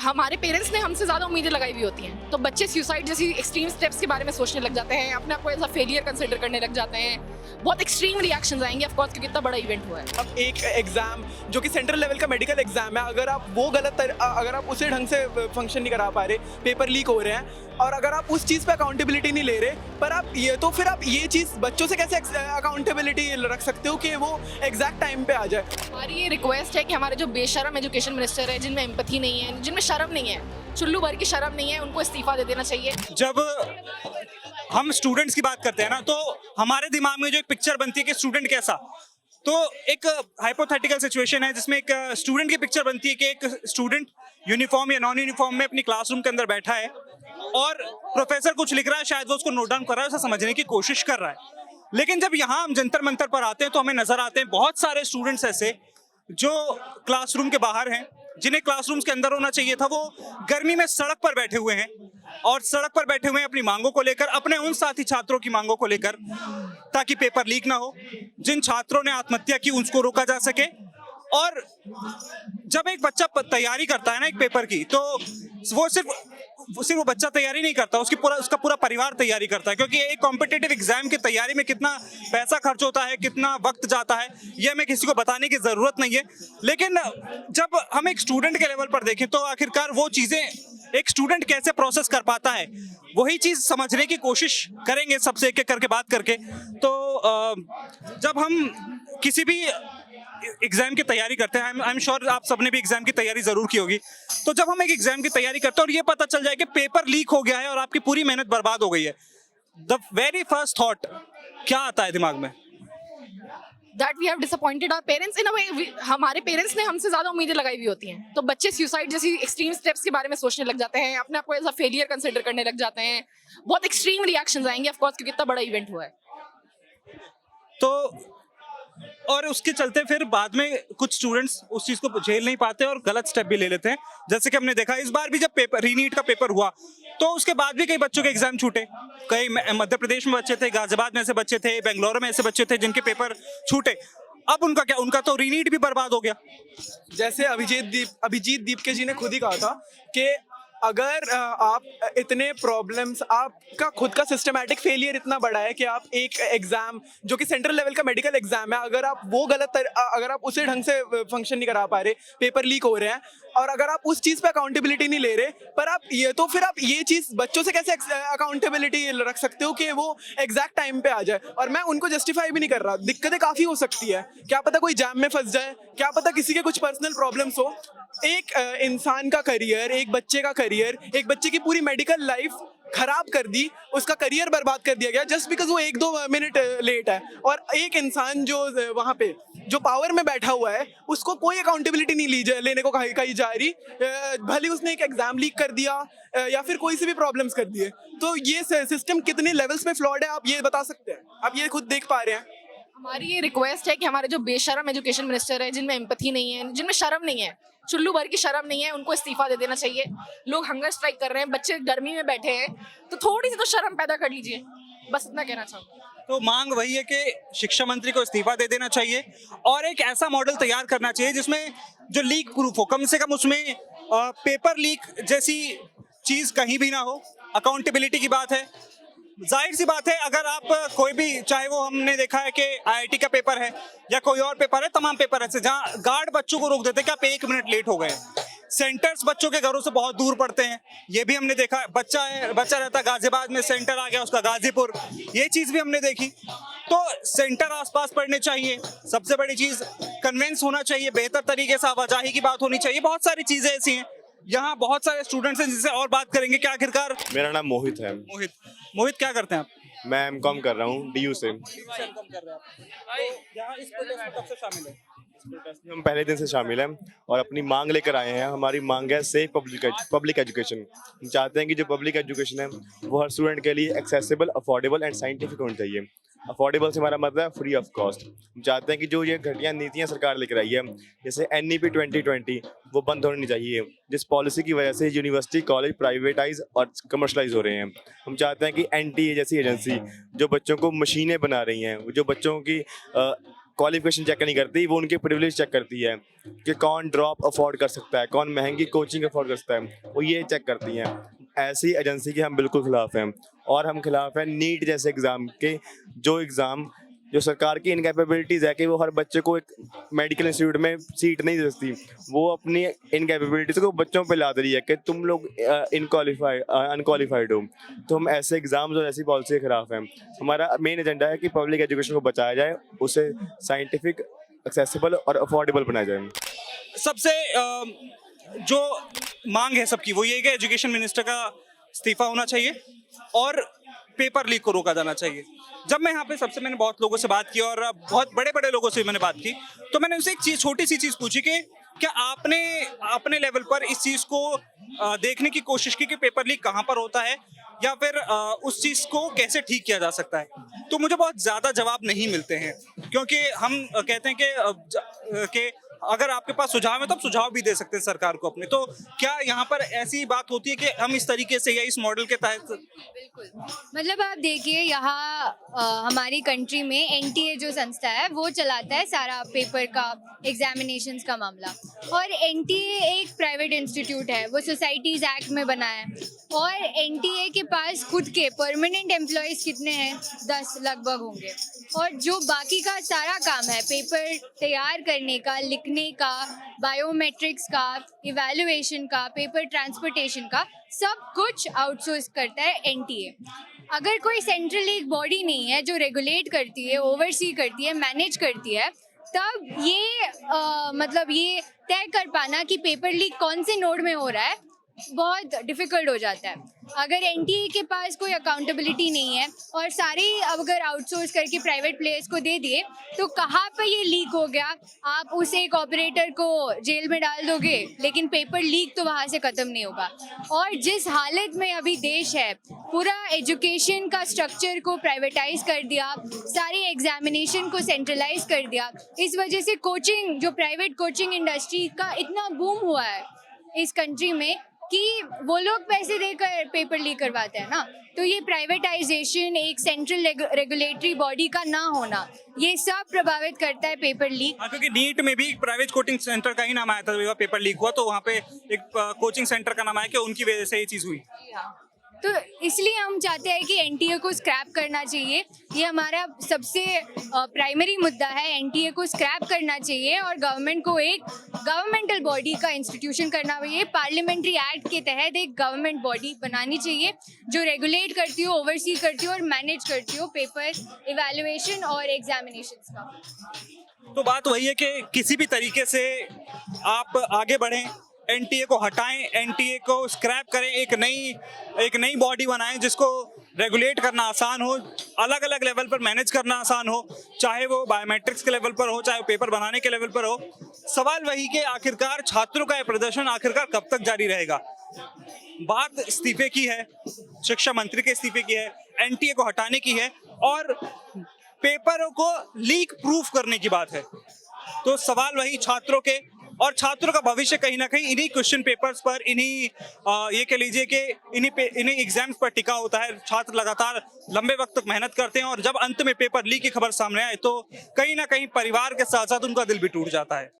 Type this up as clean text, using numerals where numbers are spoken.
हमारे पेरेंट्स ने हमसे ज़्यादा उम्मीदें लगाई हुई होती हैं, तो बच्चे सुसाइड जैसी एक्सट्रीम स्टेप्स के बारे में सोचने लग जाते हैं, अपने आप को एज अ फेलियर कंसिडर करने लग जाते हैं। बहुत एक्सट्रीम रिएक्शंस आएंगे ऑफ कोर्स, क्योंकि इतना बड़ा इवेंट हुआ है। अब एक एग्जाम जो कि सेंट्रल लेवल का मेडिकल एग्जाम है, अगर आप वो अगर आप उसे ढंग से फंक्शन नहीं करा पा रहे, पेपर लीक हो रहे हैं, और अगर आप उस चीज़ पे अकाउंटेबिलिटी नहीं ले रहे, पर आप ये चीज़ बच्चों से कैसे अकाउंटेबिलिटी रख सकते हो कि वो एग्जैक्ट टाइम पे आ जाए। हमारी ये रिक्वेस्ट है कि हमारे जो बेशरम एजुकेशन मिनिस्टर है, जिनमें एम्पैथी नहीं है, जिनमें शर्म नहीं है, चुल्लू भर की शर्म नहीं है, उनको इस्तीफा दे देना चाहिए। जब हम स्टूडेंट्स की बात करते हैं ना, तो हमारे दिमाग में जो एक पिक्चर बनती है कि स्टूडेंट कैसा, तो एक हाइपोथेटिकल सिचुएशन है जिसमें एक स्टूडेंट की पिक्चर बनती है कि एक स्टूडेंट यूनिफॉर्म या नॉन यूनिफॉर्म में अपनी क्लासरूम के अंदर बैठा है और प्रोफेसर कुछ लिख रहा है, शायद वो उसको नोट डाउन कर रहा है, उसे समझने की कोशिश कर रहा है। लेकिन जब यहाँ हम जंतर मंतर पर आते हैं तो हमें नजर आते हैं बहुत सारे स्टूडेंट्स ऐसे जो क्लासरूम के बाहर हैं, जिन्हें क्लासरूम्स के अंदर होना चाहिए था, वो गर्मी में सड़क पर बैठे हुए हैं और सड़क पर बैठे हुए हैं अपनी मांगों को लेकर, अपने उन साथी छात्रों की मांगों को लेकर, ताकि पेपर लीक ना हो। जिन छात्रों ने आत्महत्या की उसको रोका जा सके। और जब एक बच्चा तैयारी करता है ना एक पेपर की, तो वो सिर्फ वो बच्चा तैयारी नहीं करता, उसका पूरा परिवार तैयारी करता है, क्योंकि एक कॉम्पिटिटिव एग्जाम की तैयारी में कितना पैसा खर्च होता है, कितना वक्त जाता है, ये हमें किसी को बताने की जरूरत नहीं है। लेकिन जब हम एक स्टूडेंट के लेवल पर देखें तो आखिरकार वो चीजें एक स्टूडेंट कैसे प्रोसेस कर पाता है, वही चीज समझने की कोशिश करेंगे सबसे एक एक करके बात करके। तो जब हम किसी भी एग्जाम की तैयारी करते हैं, आई एम श्योर आप सबने भी एग्जाम की तैयारी जरूर की होगी, तो जब हम एक एग्जाम की तैयारी करते हैं और ये पता चल जाए कि पेपर लीक हो गया है और आपकी पूरी मेहनत बर्बाद हो गई है, द वेरी फर्स्ट थॉट क्या आता है दिमाग में? That we have disappointed our parents in a way। हमारे पेरेंट्स ने हमसे ज़्यादा उम्मीदें लगाई हुई होती हैं, तो बच्चे सुसाइड जैसी एक्सट्रीम स्टेप्स के बारे में सोचने लग जाते हैं, अपने आप को एज अ फेलियर कंसिडर करने लग जाते हैं। बहुत एक्सट्रीम रिएक्शंस आएंगे ऑफ कोर्स, क्योंकि इतना बड़ा इवेंट हुआ है। तो और उसके चलते फिर बाद में कुछ स्टूडेंट्स उस चीज को झेल नहीं पाते और गलत स्टेप भी ले लेते हैं। जैसे कि हमने देखा इस बार भी जब पेपर रीनीट का पेपर हुआ, तो उसके बाद भी कई बच्चों के एग्जाम छूटे। कई मध्य प्रदेश में बच्चे थे, गाजियाबाद में ऐसे बच्चे थे, बेंगलुरु में ऐसे बच्चे थे जिनके पेपर छूटे। अब उनका क्या, उनका तो रीनीट भी बर्बाद हो गया। जैसे अभिजीत दीपके जी ने खुद ही कहा था कि अगर आप इतने प्रॉब्लम्स, आपका खुद का सिस्टमैटिक फेलियर इतना बड़ा है कि आप एक एग्जाम जो कि सेंट्रल लेवल का मेडिकल एग्जाम है, अगर आप उसे ढंग से फंक्शन नहीं करा पा रहे, पेपर लीक हो रहे हैं, और अगर आप उस चीज़ पे अकाउंटेबिलिटी नहीं ले रहे, पर आप ये चीज़ बच्चों से कैसे अकाउंटेबिलिटी रख सकते हो कि वो एग्जैक्ट टाइम पे आ जाए। और मैं उनको जस्टिफाई भी नहीं कर रहा, दिक्कतें काफ़ी हो सकती है, क्या पता कोई जैम में फंस जाए, क्या पता किसी के कुछ पर्सनल प्रॉब्लम्स हो। एक इंसान का करियर, एक बच्चे का करियर, एक बच्चे की पूरी मेडिकल लाइफ खराब कर दी, उसका करियर बर्बाद कर दिया गया जस्ट बिकॉज वो 1-2 मिनट लेट है। और एक इंसान जो वहाँ पे जो पावर में बैठा हुआ है, उसको कोई अकाउंटेबिलिटी नहीं लेने को कही जा रही, भले उसने एक एग्जाम लीक कर दिया या फिर कोई से भी प्रॉब्लम्स कर दिए। तो ये सिस्टम कितने लेवल्स पे फ्लॉड है, आप ये बता सकते हैं? आप ये खुद देख पा रहे हैं। हमारी ये रिक्वेस्ट है कि हमारे जो बेशरम एजुकेशन मिनिस्टर है, जिनमें एम्पैथी नहीं है, जिनमें शर्म नहीं है, चुल्लू भर की शर्म नहीं है, उनको इस्तीफा दे देना चाहिए। लोग हंगर स्ट्राइक कर रहे हैं, बच्चे गर्मी में बैठे हैं, तो थोड़ी सी तो शर्म पैदा कर लीजिए। बस इतना कहना चाहूँगी। तो मांग वही है कि शिक्षा मंत्री को इस्तीफा दे देना चाहिए और एक ऐसा मॉडल तैयार करना चाहिए जिसमें जो लीक प्रूफ हो, कम से कम उसमें पेपर लीक जैसी चीज कहीं भी ना हो। अकाउंटेबिलिटी की बात है, जाहिर सी बात है, अगर आप कोई भी, चाहे वो हमने देखा है कि आईआईटी का पेपर है या कोई और पेपर है, तमाम पेपर ऐसे जहां गार्ड बच्चों को रोक देते हैं कि आप 1 मिनट लेट हो गए। सेंटर्स बच्चों के घरों से बहुत दूर पड़ते हैं, ये भी हमने देखा। बच्चा रहता है गाजियाबाद में, सेंटर आ गया उसका गाजीपुर, ये चीज भी हमने देखी। तो सेंटर आसपास पढ़ने चाहिए। सबसे बड़ी चीज कन्वेंस होना चाहिए, बेहतर तरीके से आवाजाही की बात होनी चाहिए। बहुत सारी चीजें ऐसी हैं। यहाँ बहुत सारे स्टूडेंट्स हैं जिनसे और बात करेंगे कि आखिरकार। मेरा नाम मोहित है। मोहित क्या करते हैं आप? मैं एमकॉम कर रहा हूँ डीयू से। हम पहले दिन से शामिल हैं और अपनी मांग लेकर आए हैं। हमारी मांग है सेफ पब्लिक एजुकेशन। हम चाहते हैं कि जो पब्लिक एजुकेशन है वो हर स्टूडेंट के लिए एक्सेसिबल, अफोर्डेबल एंड साइंटिफिक होनी चाहिए। अफोर्डेबल से हमारा मतलब है फ्री ऑफ कॉस्ट। हम चाहते हैं कि जो ये घटिया नीतियां सरकार लेकर आई है, जैसे NEP 2020, वो बंद होनी चाहिए, जिस पॉलिसी की वजह से यूनिवर्सिटी कॉलेज प्राइवेटाइज और कमर्शलाइज हो रहे हैं। हम चाहते हैं कि NTA जैसी एजेंसी जो बच्चों को मशीनें बना रही हैं, जो बच्चों की क्वालिफिकेशन चेक नहीं करती, वो उनके प्रिविलेज चेक करती है कि कौन ड्रॉप अफोर्ड कर सकता है, कौन महंगी कोचिंग अफोर्ड कर सकता है, वो ये चेक करती हैं। ऐसी एजेंसी के हम बिल्कुल खिलाफ हैं। और हम खिलाफ हैं नीट जैसे एग्ज़ाम के, जो एग्ज़ाम जो सरकार की इनकैपेबिलिटीज़ है कि वो हर बच्चे को एक मेडिकल इंस्टीट्यूट में सीट नहीं दे सकती, वो अपनी इनकैपेबिलिटीज़ को बच्चों पे लाद रही है कि तुम लोग अनक्वालिफाइड हो। तो हम ऐसे एग्ज़ाम्स और ऐसी पॉलिसी के खिलाफ हैं। हमारा मेन एजेंडा है कि पब्लिक एजुकेशन को बचाया जाए, उसे साइंटिफिक, एक्सेसिबल और अफोर्डेबल बनाया जाए। सबसे जो मांग है सबकी वो ये है कि एजुकेशन मिनिस्टर का इस्तीफा होना चाहिए और पेपर लीक को रोका जाना चाहिए। जब मैं यहाँ पे मैंने बहुत लोगों से बात की और बहुत बड़े बड़े लोगों से मैंने बात की, तो मैंने उनसे एक चीज, छोटी सी चीज पूछी कि क्या आपने अपने लेवल पर इस चीज को देखने की कोशिश की कि पेपर लीक कहाँ पर होता है या फिर उस चीज को कैसे ठीक किया जा सकता है। तो मुझे बहुत ज्यादा जवाब नहीं मिलते हैं, क्योंकि हम कहते हैं कि अगर आपके पास सुझाव है तो आप सुझाव भी दे सकते हैं सरकार को अपने। तो क्या यहाँ पर ऐसी बात होती है कि हम इस तरीके से या इस मॉडल के तहत? बिल्कुल, मतलब आप देखिए यहाँ हमारी कंट्री में एनटीए जो संस्था है वो चलाता है सारा पेपर का, एग्जामिनेशंस का मामला। और एनटीए एक प्राइवेट इंस्टीट्यूट है, वो सोसाइटीज़ एक्ट में बना है। और एनटीए के पास खुद के परमानेंट एम्प्लॉयज़ कितने हैं? 10 लगभग होंगे। और जो बाकी का सारा काम है पेपर तैयार करने का, लिखने का, बायोमेट्रिक्स का, इवैल्यूएशन का, पेपर ट्रांसपोर्टेशन का, सब कुछ आउटसोर्स करता है एनटीए। अगर कोई सेंट्रल एक बॉडी नहीं है जो रेगुलेट करती है, ओवरसी करती है, मैनेज करती है, तब ये मतलब ये तय कर पाना कि पेपर लीक कौन से नोड में हो रहा है बहुत डिफ़िकल्ट हो जाता है। अगर एनटीए के पास कोई अकाउंटेबिलिटी नहीं है और सारे अगर आउटसोर्स करके प्राइवेट प्लेयर्स को दे दिए, तो कहाँ पे ये लीक हो गया, आप उस एक ऑपरेटर को जेल में डाल दोगे, लेकिन पेपर लीक तो वहाँ से ख़त्म नहीं होगा। और जिस हालत में अभी देश है, पूरा एजुकेशन का स्ट्रक्चर को प्राइवेटाइज कर दिया, सारे एग्जामिनेशन को सेंट्रलाइज कर दिया, इस वजह से कोचिंग, जो प्राइवेट कोचिंग इंडस्ट्री का इतना बूम हुआ है इस कंट्री में कि वो लोग पैसे देकर पेपर लीक करवाते हैं ना। तो ये प्राइवेटाइजेशन, एक सेंट्रल रेगुलेटरी बॉडी का ना होना, ये सब प्रभावित करता है पेपर लीक। हाँ, क्योंकि नीट में भी प्राइवेट कोचिंग सेंटर का ही नाम आया था, पेपर लीक हुआ तो वहाँ पे एक कोचिंग सेंटर का नाम आया कि उनकी वजह से ये चीज़ हुई। तो इसलिए हम चाहते हैं कि एनटीए को स्क्रैप करना चाहिए। ये हमारा सबसे प्राइमरी मुद्दा है, एनटीए को स्क्रैप करना चाहिए और गवर्नमेंट को एक गवर्नमेंटल बॉडी का इंस्टीट्यूशन करना चाहिए। पार्लियामेंट्री एक्ट के तहत एक गवर्नमेंट बॉडी बनानी चाहिए जो रेगुलेट करती हो, ओवरसी करती हो और मैनेज करती हो पेपर इवैल्यूएशन और एग्जामिनेशंस का। तो बात वही है कि किसी भी तरीके से आप आगे बढ़ें, एनटीए को हटाएं, एनटीए को स्क्रैप करें, एक नई बॉडी बनाएं जिसको रेगुलेट करना आसान हो, अलग अलग लेवल पर मैनेज करना आसान हो, चाहे वो बायोमेट्रिक्स के लेवल पर हो, चाहे वो पेपर बनाने के लेवल पर हो। सवाल वही कि आखिरकार छात्रों का ये प्रदर्शन आखिरकार कब तक जारी रहेगा। बात इस्तीफे की है, शिक्षा मंत्री के इस्तीफे की है, एनटीए को हटाने की है और पेपरों को लीक प्रूफ करने की बात है। तो सवाल वही छात्रों के, और छात्रों का भविष्य कहीं ना कहीं इन्हीं क्वेश्चन पेपर्स पर, इन्हीं ये कह लीजिए कि इन्हीं एग्जाम्स पर टिका होता है। छात्र लगातार लंबे वक्त तक मेहनत करते हैं और जब अंत में पेपर लीक की खबर सामने आए तो कहीं ना कहीं परिवार के साथ साथ उनका दिल भी टूट जाता है।